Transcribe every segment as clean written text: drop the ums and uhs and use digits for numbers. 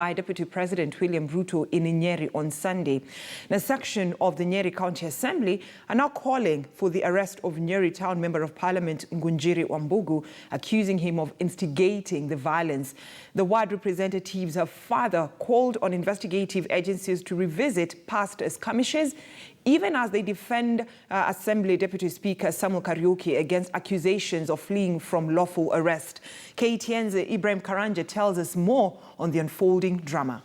by Deputy President William Ruto in Nyeri on Sunday. A section of the Nyeri County Assembly are now calling for the arrest of Nyeri Town Member of Parliament Ngunjiri Wambugu, accusing him of instigating the violence. The ward representatives have further called on investigative agencies to revisit past skirmishes, even as they defend Assembly Deputy Speaker Samuel Kariuki against accusations of fleeing from lawful arrest. KTN's Ibrahim Karanja tells us more on the unfolding drama.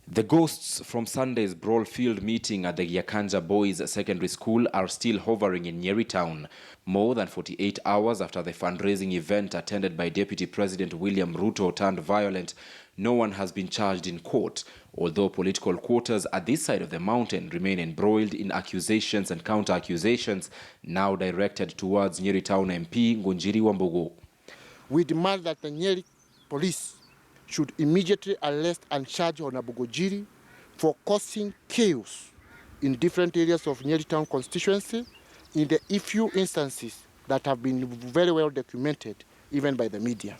The ghosts from Sunday's brawl-filled meeting at the Yakanja Boys Secondary School are still hovering in Nyeri town. More than 48 hours after the fundraising event attended by Deputy President William Ruto turned violent, no one has been charged in court, although political quarters at this side of the mountain remain embroiled in accusations and counter-accusations now directed towards Nyeri Town MP Ngunjiri Wambugu. We demand that the Nyeri police should immediately arrest and charge Ngunjiri for causing chaos in different areas of Nyeri Town constituency in the few instances that have been very well documented, even by the media.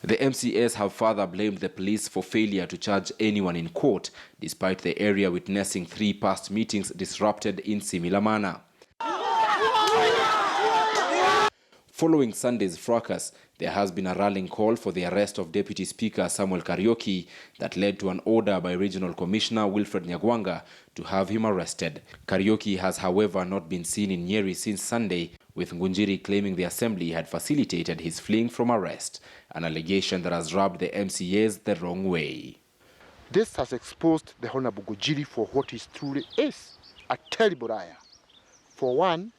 The MCAs have further blamed the police for failure to charge anyone in court, despite the area witnessing 3 past meetings disrupted in similar manner. Following Sunday's fracas, there has been a rallying call for the arrest of Deputy Speaker Samuel Kariuki that led to an order by Regional Commissioner Wilfred Nyagwanga to have him arrested. Kariuki has, however, not been seen in Nyeri since Sunday, with Ngunjiri claiming the Assembly had facilitated his fleeing from arrest, an allegation that has rubbed the MCAs the wrong way. This has exposed the Honorable Ngunjiri for what he truly is, a terrible liar. For one,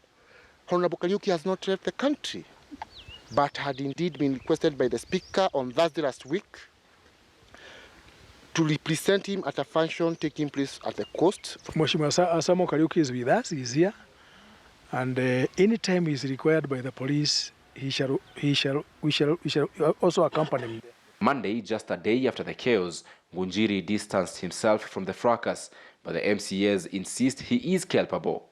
Honorable Kariuki has not left the country, but had indeed been requested by the Speaker on Thursday last week to represent him at a function taking place at the coast. Mheshimiwa Samuel Kariuki is with us, he's here, and anytime he is required by the police, we shall also accompany him. Monday, just a day after the chaos, Ngunjiri distanced himself from the fracas, but the MCAs insist he is culpable.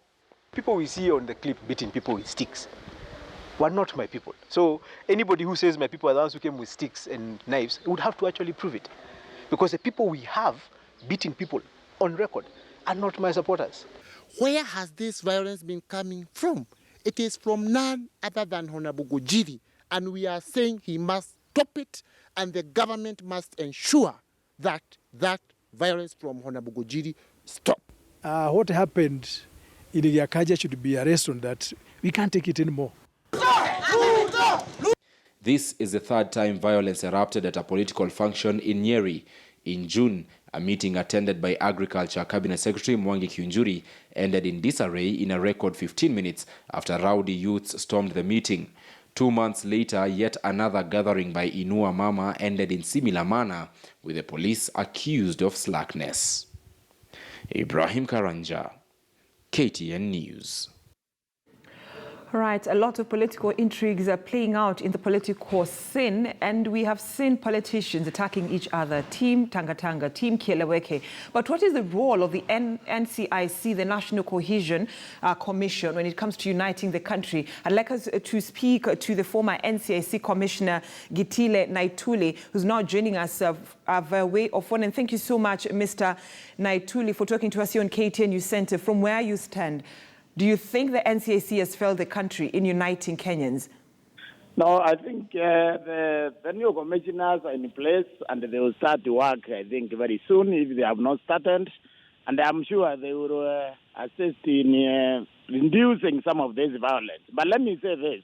People we see on the clip beating people with sticks were not my people. So anybody who says my people are the ones who came with sticks and knives would have to actually prove it. Because the people we have beating people on record are not my supporters. Where has this violence been coming from? It is from none other than Honorable Ngunjiri, and we are saying he must stop it, and the government must ensure that that violence from Honorable Ngunjiri stop. What happened in the Yakaja should be arrested on that. We can't take it anymore. This is the third time violence erupted at a political function in Nyeri. In June, a meeting attended by Agriculture Cabinet Secretary Mwangi Kiunjuri ended in disarray in a record 15 minutes after rowdy youths stormed the meeting. 2 months later, yet another gathering by Inua Mama ended in similar manner, with the police accused of slackness. Ibrahim Karanja, KTN News. Right, a lot of political intrigues are playing out in the political scene, and we have seen politicians attacking each other, Team Tanga, Team Kieleweke. But what is the role of the NCIC, the National Cohesion Commission, when it comes to uniting the country? I'd like us to speak to the former NCIC Commissioner Gitile Naituli, who's now joining us via way of phone. And thank you so much, Mr. Naituli, for talking to us here on KTN News Center. From where you stand, do you think the NCIC has failed the country in uniting Kenyans? No, I think the new commissioners are in place and they will start to work, I think, very soon if they have not started. And I'm sure they will assist in reducing some of this violence. But let me say this.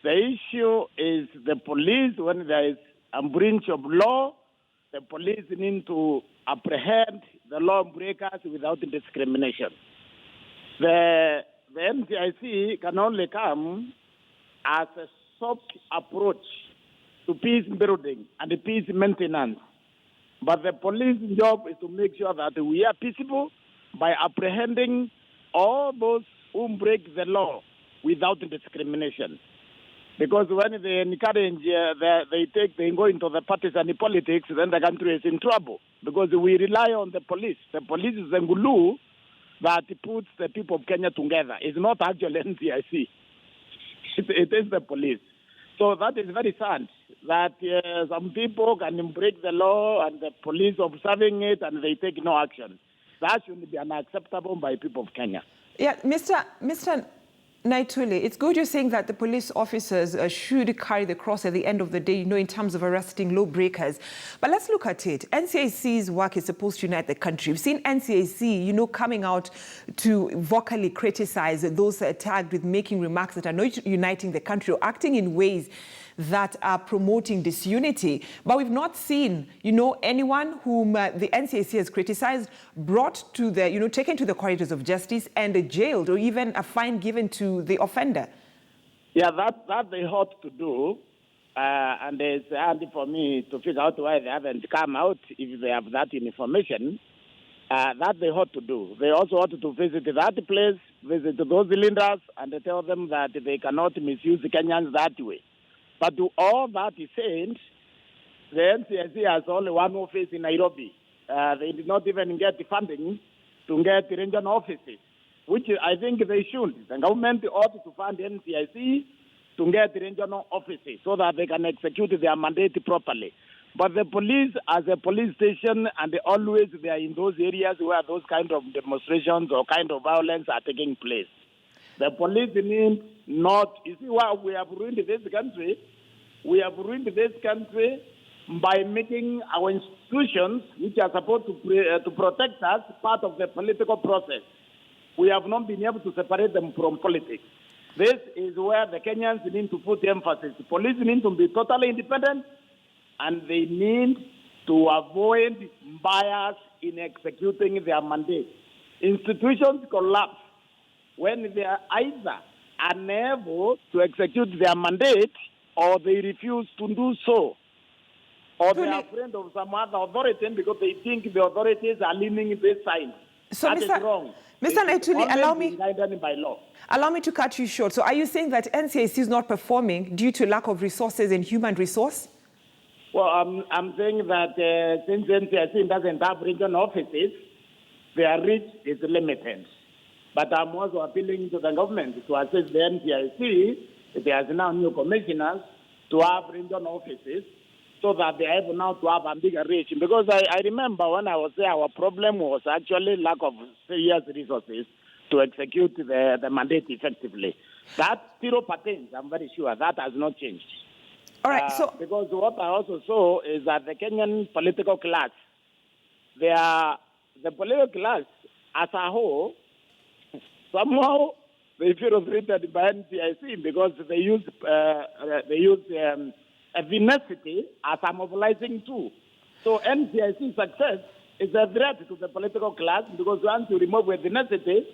The issue is the police, when there is a breach of law, the police need to apprehend the law breakers without discrimination. The NCIC can only come as a soft approach to peace building and peace maintenance. But the police job is to make sure that we are peaceable by apprehending all those who break the law without discrimination. Because when they encourage, they go into the partisan politics, then the country is in trouble. Because we rely on the police. The police is the glue that puts the people of Kenya together. It's not actually NCIC. It is the police. So that is very sad that some people can break the law and the police observing it and they take no action. That should be unacceptable by people of Kenya. Yeah, Mr. Naituli, it's good you're saying that the police officers should carry the cross at the end of the day, in terms of arresting lawbreakers. But let's look at it. NCAC's work is supposed to unite the country. We've seen NCAC, coming out to vocally criticize those tagged with making remarks that are not uniting the country or acting in ways that are promoting disunity. But we've not seen, anyone whom the NCAC has criticized brought to the, taken to the corridors of justice and jailed, or even a fine given to the offender. Yeah, that they ought to do. And it's handy for me to figure out why they haven't come out if they have that information. That they ought to do. They also ought to visit that place, visit those leaders, and tell them that they cannot misuse the Kenyans that way. But to all that is said, the NCAC has only one office in Nairobi. They did not even get the funding to get regional offices, which I think they should. The government ought to fund the NCAC to get regional offices so that they can execute their mandate properly. But the police, as a police station, and they are in those areas where those kind of demonstrations or kind of violence are taking place. The police need not, you see why we have ruined this country? We have ruined this country by making our institutions, which are supposed to protect us, part of the political process. We have not been able to separate them from politics. This is where the Kenyans need to put emphasis. The police need to be totally independent, and they need to avoid bias in executing their mandate. Institutions collapse when they are either unable to execute their mandate or they refuse to do so. Or they are afraid of some other authority because they think the authorities are leaning this side. So that is wrong. Mr. Naituli, allow me to cut you short. So are you saying that NCAC is not performing due to lack of resources and human resource? Well, I'm saying that since NCAC doesn't have regional offices, their reach is limited. But I'm also appealing to the government to assist the NCIC, there's now new commissioners, to have regional offices so that they are able now to have a bigger reach. Because I remember when I was there, our problem was actually lack of serious resources to execute the mandate effectively. That still pertains, I'm very sure. That has not changed. All right, because what I also saw is that the Kenyan political class, the political class as a whole, somehow they feel treated by NCIC because they use ethnicity as a mobilizing tool. So NCIC success is a threat to the political class because once you remove ethnicity,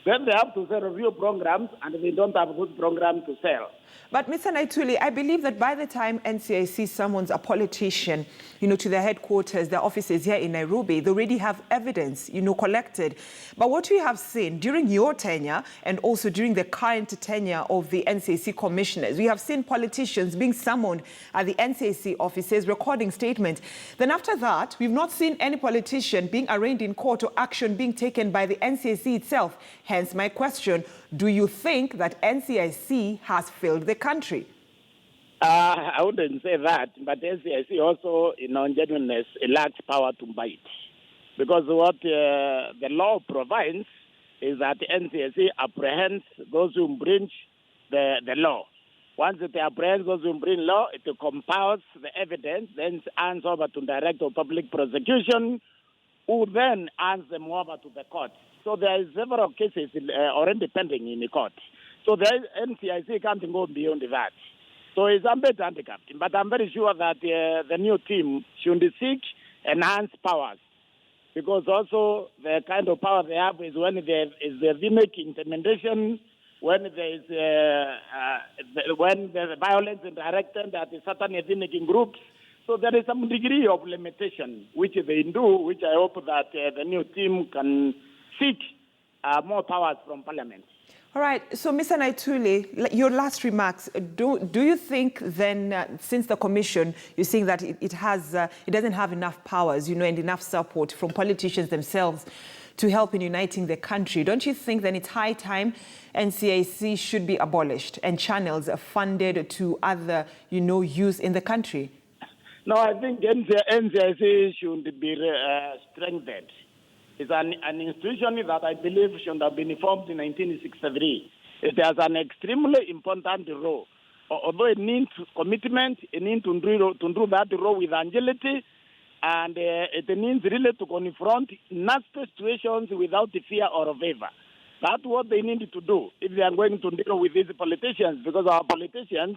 then they have to sell real programs, and they don't have a good program to sell. But Mr. Naituli, I believe that by the time NCIC summons a politician, to their headquarters, their offices here in Nairobi, they already have evidence, collected. But what we have seen during your tenure and also during the current tenure of the NCIC commissioners, we have seen politicians being summoned at the NCIC offices, recording statements. Then after that, we've not seen any politician being arraigned in court or action being taken by the NCIC itself. Hence my question, do you think that NCIC has failed the country? I wouldn't say that, but NCIC also, in genuineness, lacks power to bite. Because what the law provides is that NCIC apprehends those who breach the law. Once it apprehends those who breach law, it compiles the evidence, then hands over to Director of Public Prosecution, who then hands them over to the court. So there are several cases already pending in the court. So the NCIC can't go beyond that. So it's a bit handicapped. But I'm very sure that the new team should seek enhanced powers. Because also the kind of power they have is when there is ethnic intimidation, when there is when the violence is directed at certain ethnic groups. So there is some degree of limitation, which they do, which I hope that the new team can seek more powers from Parliament. All right. So, Mr. Naituli, your last remarks. Do you think then, since the commission, you're saying that it doesn't have enough powers, and enough support from politicians themselves to help in uniting the country. Don't you think then it's high time NCIC should be abolished and channels funded to other, use in the country? No, I think NCIC should be strengthened. It's an institution that I believe should have been formed in 1963. It has an extremely important role. Although it needs commitment, it needs to do that role with agility, and it needs really to confront nasty situations without fear or favor. That's what they need to do if they are going to deal with these politicians, because our politicians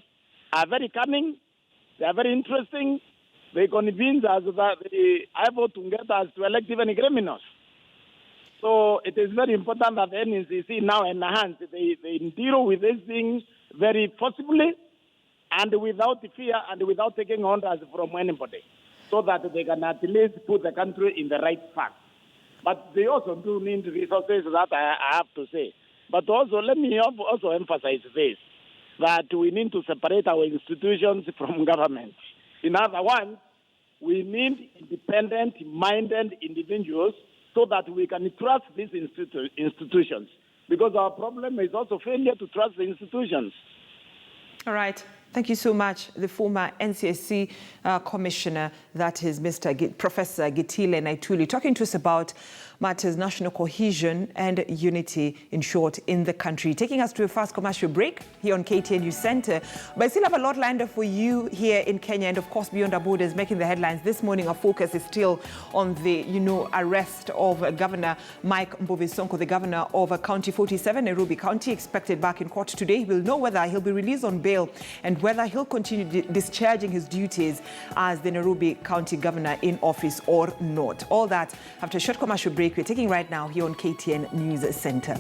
are very cunning, they are very interesting, they convince us that they are able to get us to elect even criminals. So it is very important that the NCC now enhance. They deal with these things very forcibly and without fear and without taking orders from anybody, so that they can at least put the country in the right path. But they also do need resources, that I have to say. But also, let me also emphasize this, that we need to separate our institutions from government. In other words, we need independent-minded individuals so that we can trust these institutions. Because our problem is also failure to trust the institutions. All right. Thank you so much. The former NCSC commissioner, that is Professor Gitile Naituli, talking to us about matters national cohesion and unity, in short, in the country. Taking us to a fast commercial break here on KTN News Center. But I still have a lot lined up for you here in Kenya and, of course, beyond our borders, making the headlines. This morning, our focus is still on the, arrest of Governor Mike Mbuvi Sonko, the governor of County 47, Nairobi County, expected back in court today. We'll know whether he'll be released on bail and whether he'll continue discharging his duties as the Nairobi County governor in office or not. All that after a short commercial break we're taking right now here on KTN News Center.